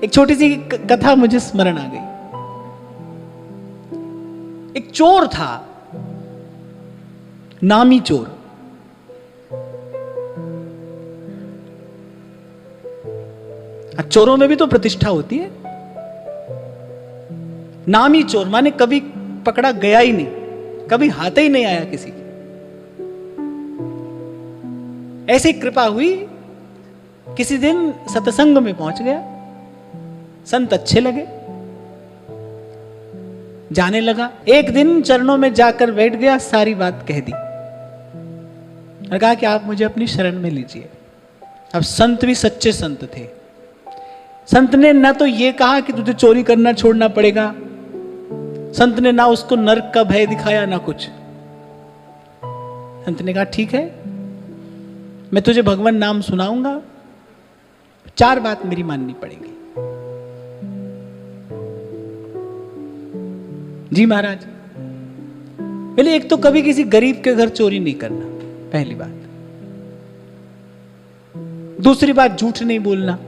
एक छोटी सी कथा मुझे स्मरण आ गई। एक चोर था, नामी चोर। चोरों में भी तो प्रतिष्ठा होती है। नामी चोर माने कभी पकड़ा गया ही नहीं, कभी हाथ ही नहीं आया किसी की। ऐसी कृपा हुई, किसी दिन सत्संग में पहुंच गया, संत अच्छे लगे, जाने लगा। एक दिन चरणों में जाकर बैठ गया, सारी बात कह दी और कहा कि आप मुझे अपनी शरण में लीजिए। अब संत भी सच्चे संत थे। संत ने ना तो ये कहा कि तुझे चोरी करना छोड़ना पड़ेगा, संत ने ना उसको नरक का भय दिखाया ना कुछ। संत ने कहा ठीक है, मैं तुझे भगवान नाम सुनाऊंगा, 4 बात मेरी माननी पड़ेगी। जी महाराज। पहले एक तो कभी किसी गरीब के घर चोरी नहीं करना, पहली बात। दूसरी बात, झूठ नहीं बोलना।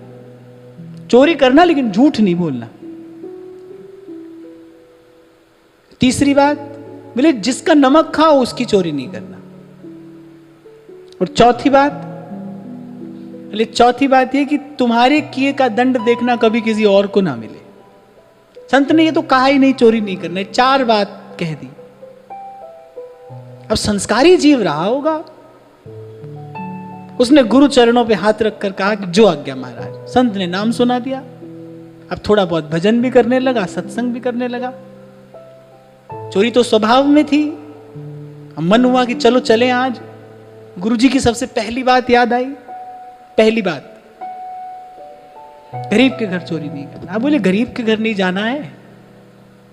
चोरी करना लेकिन झूठ नहीं बोलना। तीसरी बात, बोले जिसका नमक खाओ उसकी चोरी नहीं करना। और चौथी बात यह कि तुम्हारे किए का दंड देखना कभी किसी और को ना मिले। संत ने ये तो कहा ही नहीं चोरी नहीं करना, 4 बात कह दी। अब संस्कारी जीव रहा होगा, उसने गुरु चरणों पे हाथ रखकर कहा कि जो आज्ञा महाराज। संत ने नाम सुना दिया। अब थोड़ा बहुत भजन भी करने लगा, सत्संग भी करने लगा। चोरी तो स्वभाव में थी। अब मन हुआ कि चलो चले आज। गुरुजी की सबसे पहली बात याद आई। पहली बात, गरीब के घर चोरी नहीं करना। अब बोले गरीब के घर नहीं जाना है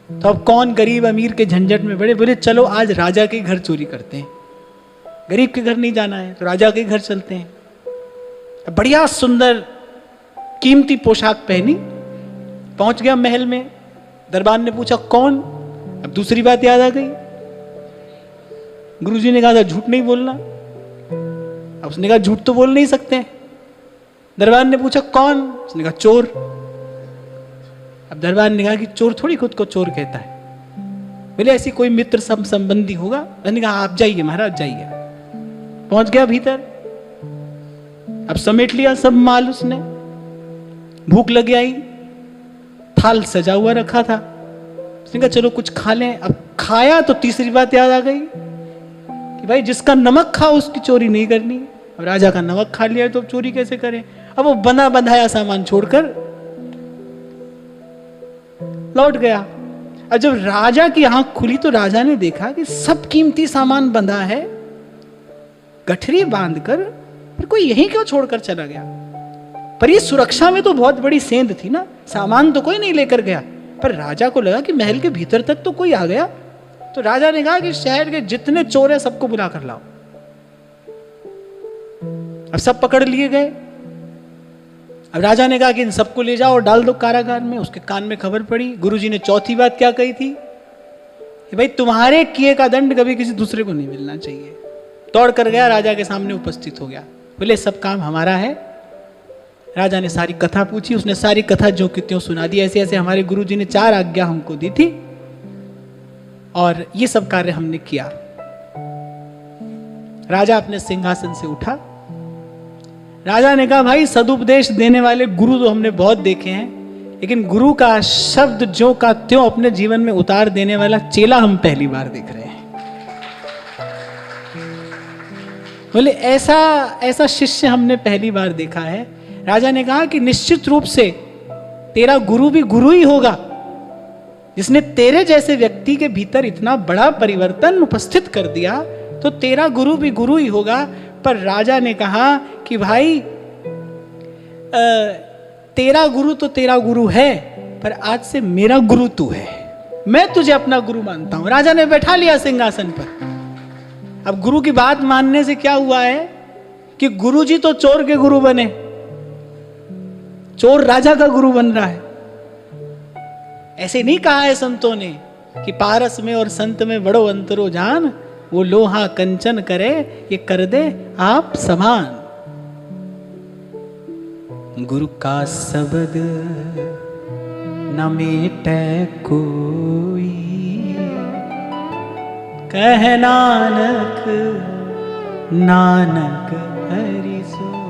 तो अब कौन गरीब अमीर के झंझट में पड़े। बोले चलो आज राजा के घर चोरी करते हैं। गरीब के घर नहीं जाना है तो राजा के घर चलते हैं। बढ़िया सुंदर कीमती पोशाक पहनी, पहुंच गया महल में। दरबार ने पूछा कौन। अब दूसरी बात याद आ गई। गुरुजी ने कहा था झूठ नहीं बोलना। अब उसने कहा झूठ तो बोल नहीं सकते। दरबार ने पूछा कौन। उसने कहा चोर। अब दरबार ने कहा कि चोर थोड़ी खुद को चोर कहता है। बोले ऐसी कोई मित्र संबंधी होगा। उसने कहा आप जाइए महाराज जाइए। पहुंच गया भीतर। अब समेट लिया सब माल उसने। भूख लग आई, थाल सजा हुआ रखा था। उसने कहा चलो कुछ खा लें। अब खाया तो तीसरी बात याद आ गई कि भाई जिसका नमक खाओ उसकी चोरी नहीं करनी। अब राजा का नमक खा लिया तो अब चोरी कैसे करें। अब वो बंधा बंधाया सामान छोड़कर लौट गया। और जब राजा की आंख खुली तो राजा ने देखा कि सब कीमती सामान बंधा है, गठरी बांधकर, फिर कोई यहीं क्यों छोड़कर चला गया। पर ये सुरक्षा में तो बहुत बड़ी सेंध थी ना, सामान तो कोई नहीं लेकर गया। पर राजा को लगा कि महल के भीतर तक तो कोई आ गया। तो राजा ने कहा कि शहर के जितने चोर हैं सबको बुला कर लाओ। अब सब पकड़ लिए गए। अब राजा ने कहा कि इन सबको ले जाओ और डाल दो कारागार में। उसके कान में खबर पड़ी। गुरुजी ने चौथी बात क्या कही थी कि भाई तुम्हारे किए का दंड कभी किसी दूसरे को नहीं मिलना चाहिए। दौड़ कर गया, राजा के सामने उपस्थित हो गया। बोले सब काम हमारा है। राजा ने सारी कथा पूछी। उसने सारी कथा जो कि त्यों सुना दी। ऐसे ऐसे हमारे गुरुजी ने 4 आज्ञा हमको दी थी और ये सब कार्य हमने किया। राजा अपने सिंहासन से उठा। राजा ने कहा भाई सदुपदेश देने वाले गुरु तो हमने बहुत देखे हैं, लेकिन गुरु का शब्द जो का त्यों अपने जीवन में उतार देने वाला चेला हम पहली बार देख रहे हैं। बोले ऐसा शिष्य हमने पहली बार देखा है। राजा ने कहा कि निश्चित रूप से तेरा गुरु भी गुरु ही होगा, जिसने तेरे जैसे व्यक्ति के भीतर इतना बड़ा परिवर्तन उपस्थित कर दिया, तो तेरा गुरु भी गुरु ही होगा। पर राजा ने कहा कि भाई तेरा गुरु तो तेरा गुरु है, पर आज से मेरा गुरु तू है। मैं तुझे अपना गुरु मानता हूं। राजा ने बैठा लिया सिंहासन पर। अब गुरु की बात मानने से क्या हुआ है कि गुरु जी तो चोर के गुरु बने, चोर राजा का गुरु बन रहा है। ऐसे नहीं कहा है संतों ने कि पारस में और संत में बड़ो अंतरो जान, वो लोहा कंचन करे ये कर दे आप समान। गुरु का शब्द न मेटै कोई, कह नानक नानक हरि सोई।